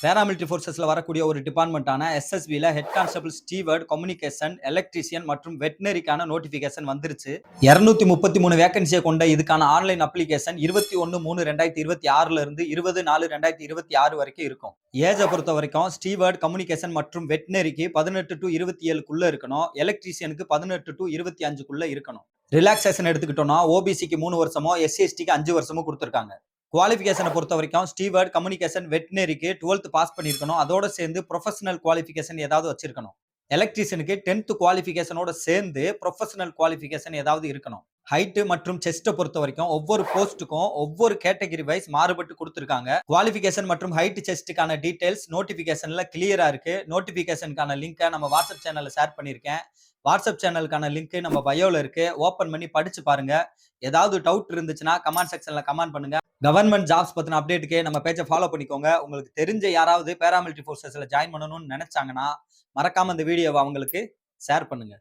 Paramilitary ஃபோர்ஸஸ்ல வரக்கூடிய ஒரு டிபார்ட்மெண்ட்டான எஸ்எஸ்பில head constable steward, communication, electrician மற்றும் வெட்னரிக்கான நோட்டிபிகேஷன் வந்துருச்சு. 233 வேகன்சியை கொண்ட இதுக்கான ஆன்லைன் அப்ளிகேஷன் 21/3/2026 இருந்து 20/4/2026 வரைக்கும் இருக்கும். ஏஜை பொறுத்த வரைக்கும் ஸ்டீவர்ட், கம்யூனிகேஷன் மற்றும் வெட்னரிக்கு 18 to 27 இருக்கணும். எலக்ட்ரீஷியனுக்கு 18 to 25 இருக்கணும். ரிலாக்ஸேஷன் எடுத்துக்கிட்டோம்னா ஓபிசிக்கு 3 வருஷமோ, எஸ்சிஎஸ்டிக்கு 5 வருஷமோ கொடுத்துருக்காங்க. குவாலிஃபிகேஷனை பொறுத்த வரைக்கும் ஸ்டீவர்ட், கம்யூனிகேஷன், வெட்னரிக்கு 12th பாஸ் பண்ணியிருக்கணும். அதோட சேர்ந்து ப்ரொஃபஷனல் குவாலிஃபிகேஷன் ஏதாவது வச்சிருக்கணும். எலக்ட்ரீஷியனுக்கு 10th குவாலிஃபிகேஷனோட சேர்ந்து ப்ரொஃபஷனல் குவாலிஃபிகேஷன் ஏதாவது இருக்கணும். ஹைட் மற்றும் செஸ்ட்டை பொறுத்த வரைக்கும் ஒவ்வொரு போஸ்ட்டுக்கும் ஒவ்வொரு கேட்டகரி வைஸ் மாறுபட்டு கொடுத்துருக்காங்க. குவாலிஃபிகேஷன் மற்றும் ஹைட் செஸ்ட்டுக்கான டீடைல்ஸ் நோட்டிபிகேஷன்ல கிளியரா இருக்கு. நோட்டிபிகேஷனுக்கான லிங்கை நம்ம வாட்ஸ்அப் சேனல்ல ஷேர் பண்ணியிருக்கேன். வாட்ஸ்அப் சேனலுக்கான லிங்க் நம்ம பயோல இருக்கு. ஓபன் பண்ணி படிச்சு பாருங்க. ஏதாவது டவுட் இருந்துச்சுன்னா கமெண்ட் செக்ஷன்ல கமெண்ட் பண்ணுங்க. கவர்மெண்ட் ஜாப்ஸ் பத்தின அப்டேட்டுக்கு நம்ம பேஜை ஃபாலோ பண்ணிக்கோங்க. உங்களுக்கு தெரிஞ்ச யாராவது பேராமிலிட்டரி ஃபோர்ஸஸ்ல ஜாயின் பண்ணணும்னு நினைச்சாங்கன்னா மறக்காம இந்த வீடியோவை அவங்களுக்கு ஷேர் பண்ணுங்க.